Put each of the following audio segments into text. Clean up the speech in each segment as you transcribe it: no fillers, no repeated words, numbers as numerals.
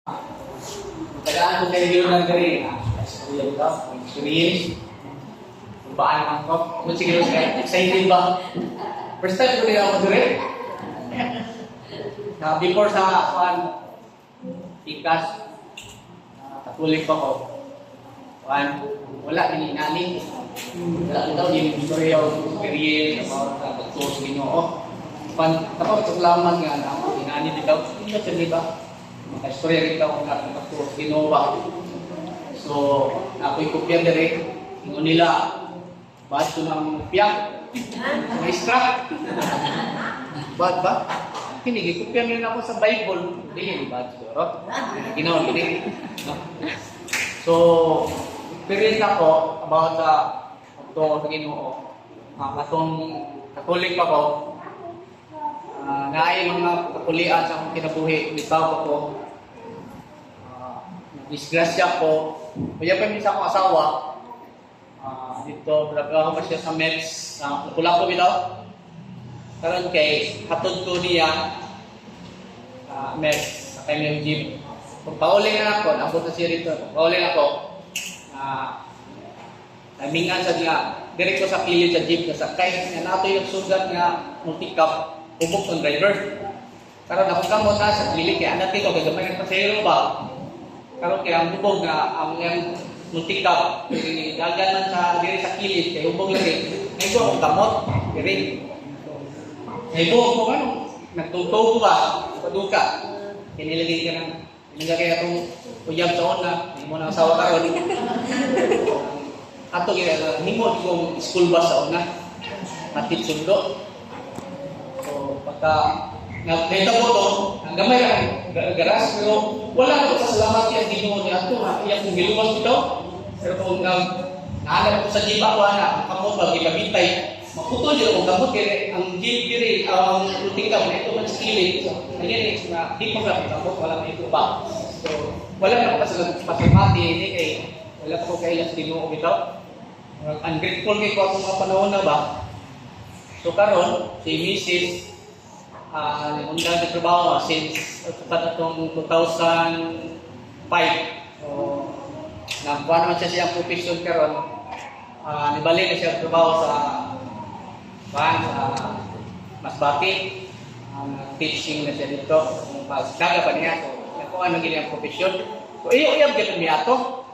Tagaan ko kayo yun ng gari. Experience ka, experience. Baan naman ko. Kung siguro excited ba? First time ko rin ako dure. Before sa ikas, katulik pa ko. Wala ininani. Wala ito yung istorya o experience about pagtuos Ginoo. Tapos tuklaman nga na ako inani dito. Hindi ba di ba? Maka-istorya rin ako na pagtuos Ginoo ba. So, ako'y kopya dire. Ingon nila, ba't ko ng piyak? Maestra? Ba't ba? Hindi, kopya nila ako sa Bible. Hindi, ba't ko? Ginawa, hindi. So, experience ako about ito sa Ginoo. Katong katulik pa ko. Naay mga kakulian sa akong kinabuhi. Bitaw ako. Disgrasya ko. Kaya pa minsan akong asawa. Dito, nagagawa pa siya sa Mets. Napula ko bitaw. Karon kay hatod ko niya Mets sa kanyang gym. Kung pauling na ako, nabot na siya rito. Kung pauling ako, mingan sa niya, direct ko sa kilid sa jeep na sakay. Nga nato yung sugat nga multi-cup, ubok ng driver. Karon ako kamot na sa kilid, kaya anak ko, gagamay ng pasayro ba? Karon kaya ang bubog na, ang multi-cup, gaganan sa diri sa kilid, kaya ubog lagi. Ngayon ko akong kamot, diri. Ngayon ko ano, nagtutubo ba? Paduka. Kinilagay ka ng, nilagay akong uyab sa una, hindi mo na asawa karon. Ato himod kong school bus sa una. Hatid sundo. So, pagka nakita ko to, ang gamay ang garas, pero wala ko sa salamat yung Ginoo niya ato. Iyak kong giluwas ito. Pero kung naalala ko sa jeep ako, ang kamot ba, gigabitay. Maputol din akong kamot, kaya ang jeep diri, ang rutika mo, ito man sa kilid. Ayan, di pa nga kamot, wala may ito ba. So, wala na ko sa pasamati, hindi kay wala ko kailan sa Ginoo ito. Ungrateful kay ko akong mga panahon na ba. So karon si Mrs. Undan na trabaho since atong 2005. So nakuha naman siya siyang profession karon. Nibalik na siya trabaho sa Masbate. Teaching na siya dito. Pagkaga pa niya. So nakuha na gini ang profession. So iyo-iyab gyud mi ato.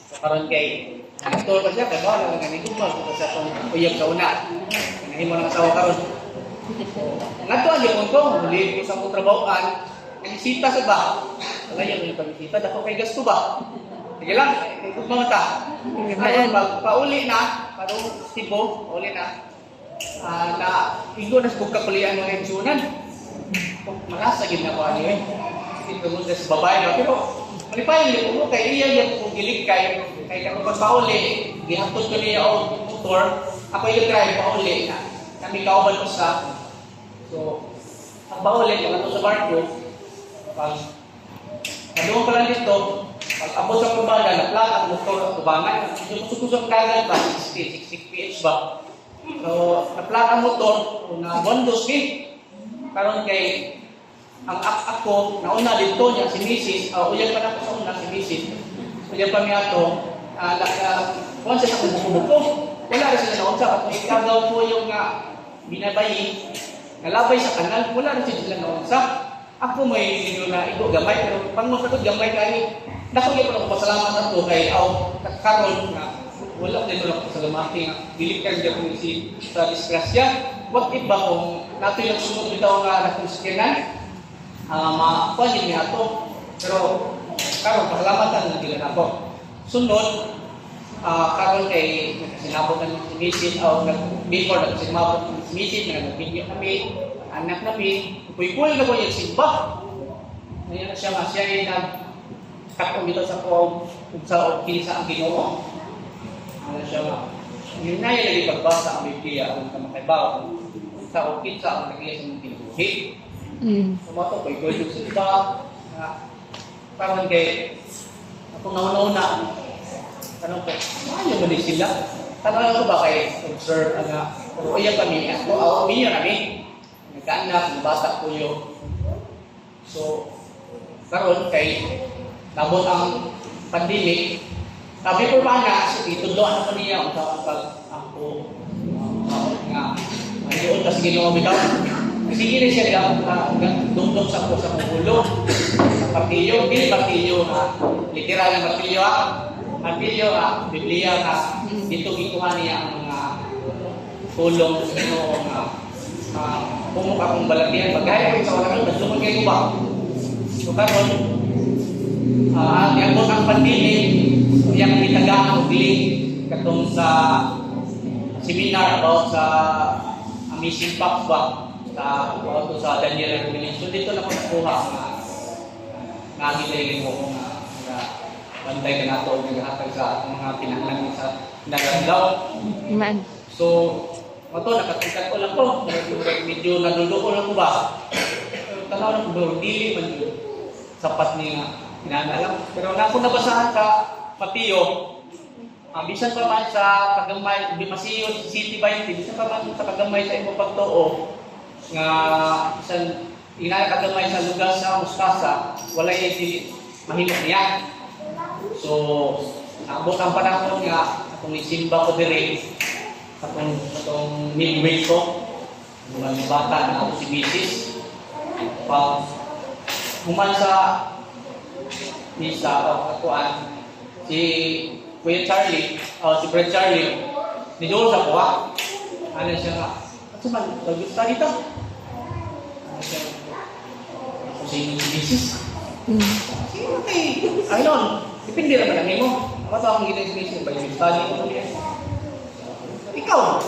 So karon kay aktor pa siya, kaya wala nga nagigumag sa itong uyab sa una. Kanahin mo ng asawa karon. Nga to, ang yapon ko, muli ko sa akong trabahoan, nagisita sa ba? Wala yan, yung pagisita, dako kay gasto ba? Sige lang, ikot mga ta. Ngayon, pauli na, parang Cebu, pauli na, na igo na sa bugkakulian mga insunan. Malasa, ginawa niyo eh. Ito mo sa babae, pero malipayan niyo mo, kay iya yan kung gilig kayo, kay kapag pauli, ginapot ko niya o motor, ako yung drive pauli na kami kauban ko sa. So, ang pauli, kung ito sa barko, pag nadoon pa lang dito, pag abot sa kumbada, naplat ang motor at kubangan, yung kusok-kusok kagad ba, 60 pH ba? So, naplat ang motor, na bondos karon kay ang ako, nauna dito niya, si Mrs. Uyan pa na ako sa una, si Mrs. Uyan pa niya ito, kung siya sa kubuko, wala rin sila naunsa. Kung ikagaw po yung binabayi, nalabay sa kanal, wala rin sila naunsa. Ako may nilo na igo gamay, pero pang magkatod gamay kani, nakagay pa ako pasalamat na ito kay karon na wala ko dito lang pasalamati nga, dilikan niya kung sa disgrasya. What if ba kung nato yung sunod bitaw nga nakonsikinan, makuha niya ito. Pero karon pasalamatan na nila ako. Sunod, karon kay sinabot ng misid o before sinabot ng misid na nagbigyo kami, anak namin, kuy-kuy na ko yung simba. Ngayon na siya nga siya ay nagkatong dito sa kung sa kinsa ang Ginoo. Ano siya nga. Yun na yung naging pagbasa ang Biblia ang kamakaibaw. Sa o kinsa ang naging sa mga kinubuhi. Tumato kuy-kuy yung simba. Karon kay ako nauna-una, tanong ko, ano ba din sila? Tanong ko ba kay observe o iya kami, o umiyo namin. Nagkaanak, nabasa ko yun. So, Karon kay nabot ang pandemic, sabi ko ba na, itudloan naman niya kung saan ako nga ayun kasi ginawa bitaw. Kasi gini siya dumdum sa ko sa ulo. Sa partiyo, hindi partiyo na literal na partiyo Partiyo Biblia na dito gikuha niya ang mga tulong sa Ginoo nga pumuka kong balatian. Pagkaya ko sa walang nasulong kayo ba? So karon ang ang pandemic, yang itagaan og link katong sa seminar about sa Amazing Facts ba about sa Daniel Revelation. So dito na ko nakuha nga giling mo nga bantay ka nato og naghatag sa mga pinahanglan sa nagalaw. Man. So mato nakatikat ko lang ko, medyo naduduko lang ko ba. Tanaw na ko dili man yun sapat niya kinanalam. Pero na ako nabasahan ka Mateo, bisan pa man sa kagamay, di masiyo City 20, bisan pa man sa kagamay sa imong pagtuo nga bisan ina kagamay sa lugar sa Mustasa, wala yung mahilot niya. So, abot ang panahon nga atong isimba ko diri atong midway ko mga bata na ako si Mrs. Pag human sa misa o katuan si Kuya Charlie o si Brad Charlie ni Joel sa kuha ano siya nga at suman gusto dito ano siya si Mrs. Okay ayun depende naman ang imo ako to ang ginag-mission by study mo ikaw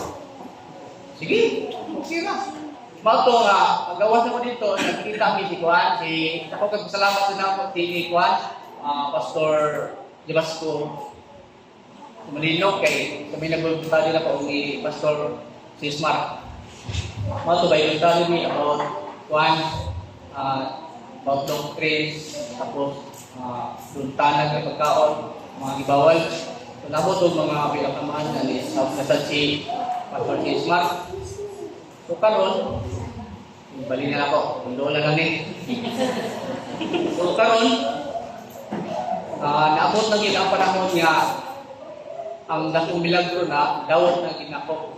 sige okay na mato nga pagawas ako dito nakita mi si Juan si ako kagpasalamat din ako si Juan Pastor Jabasco Malino kay kami nagbunta din ako ni Pastor Sismar mato ba yung tali mi about Juan about doctrines tapos duntanan ng pagkaon mga ibawal so nabot og mga pinakamahan na ni si Pastor Sismar. So karon, bali na ako, mundo na lang eh. So karon, naabot na gid ang panahon nga ang dakong milagro na dawat na gid ako.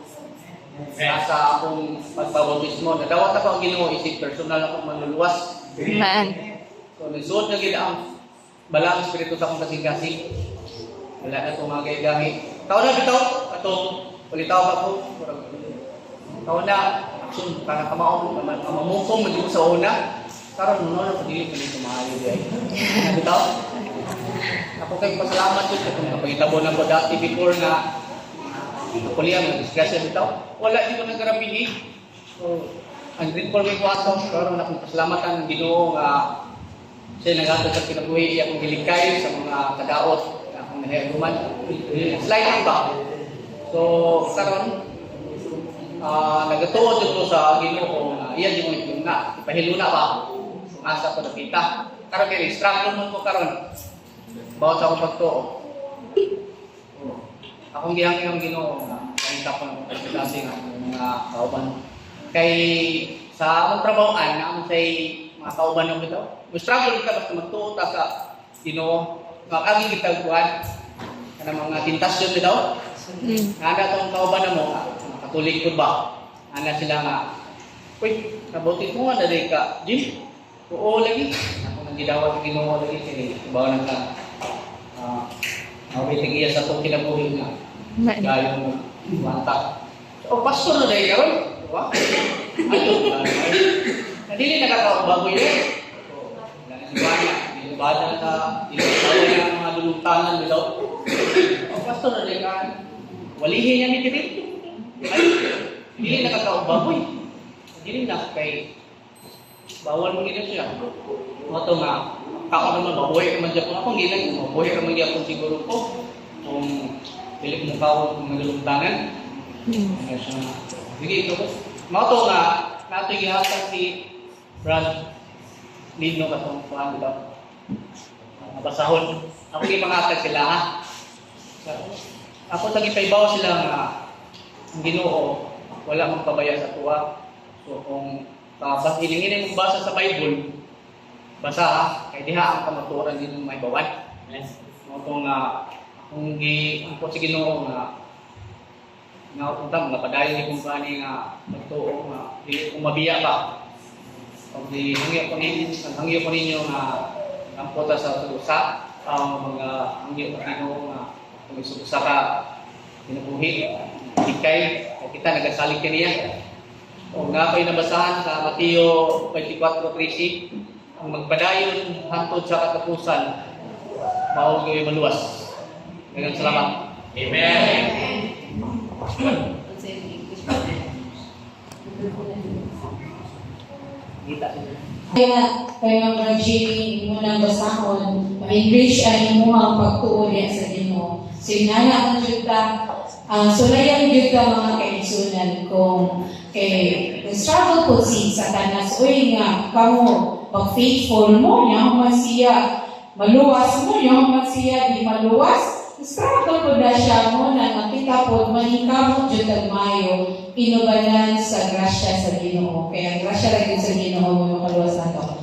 Sa akong pagbabautismo, nadawat ako ang Ginoo isip personal akong manluluwas. Man. So nisuot na gid ang balang espiritu sa akong kasing-kasing. Wala na itong mga gaya-gami. Tao na bitaw, atong ulitaw pa ko. Kau na action para kamaon mamukong medyo sa una karon no na pagili ko maayo di bitaw ako kay pasalamat jud kung napahitabo na ko dati before na kuliah mo discussion bitaw wala di ko nagarabihi so ang grateful kay kuwato karon akong pasalamatan ng Ginoo nga siya nagato sa kinabuhi akong gilikay sa mga kadaot akong nahiruman slide ba so karon nagatuod dito sa Ginoo na iya di mo yung na ipahiluna ba asa ko nakita karon kay struggle mo ko karon bawat sa akong pagtuo akong gihangin ang Ginoo na nakita ko ng pagkakasing mga kauban kay sa among trabahoan na among say mga kauban ng bitaw struggle kita basta magtuo ta sa Ginoo agi kita kuan kana mga tentasyon bitaw ana tong kauban na mo katulig ko ba? Ana sila nga, uy, nabuti ko nga na ka, Jim? Oo lagi. Ako nang gidawat ng Ginoo lagi. Kaya bawa na ka, mawitig iya sa itong kinabuhi nga. Gayong manta. O, pastor na dahil karon. Diba? Ayun. Nadili nakakababoy yun. Dinubada na, dinubada na ang mga luluntanan nila. O, pastor na dahil karon. Walihin niya ni Tiri. Ay, hindi nakakababoy. Hindi na kay bawal mo gina siya. Mato nga, ako naman baboy naman dyan po ako. Hindi lang, baboy naman dyan po siguro po. Kung pilik mo kao kung nagalumtangan. Sige, ito po. Mato nga, nato ihatag si Brad Lino katong kuhan dito. Basahon. Ako ipangatag sila ha. Ako tagipaybaw sila nga ang Ginoo wala mong pabaya sa tuwa. So kung hilingin mong basa sa Bible, basa ha. Kay diha ang kamatuoran din may bawat. Yes. Mo nga kung ang po sa Ginoo nga utang nga padayon ni kung kani nga magtuo nga dili ko mabiya pa. Pag hangyo ko ninyo nga ang pota sa usa ang mga hangyo ko Ginoo nga kung usa ka kinabuhi ikay kita nagasalig kaniya. O nga pa'y nabasahan sa Mateo 24:13 ang magpadayon hantod sa katapusan mao gyud maluwas. Daghang salamat. Amen. Kaya mga Jimmy, muna basahon, ma-English ay imuhang pagtuon niya sa Ginoo. Sinana ang juta, sulayan juta mga kaigsunan kung struggle po si Satanas, uy nga, kamo, pag-faithful mo niya, siya, maluwas mo niya, siya, di maluwas, struggle po na siya mo na nakita po, manikamo juta mayo, inubanan sa grasya sa Ginoo. Kaya grasya rin sa Ginoo mo makaluwas na to.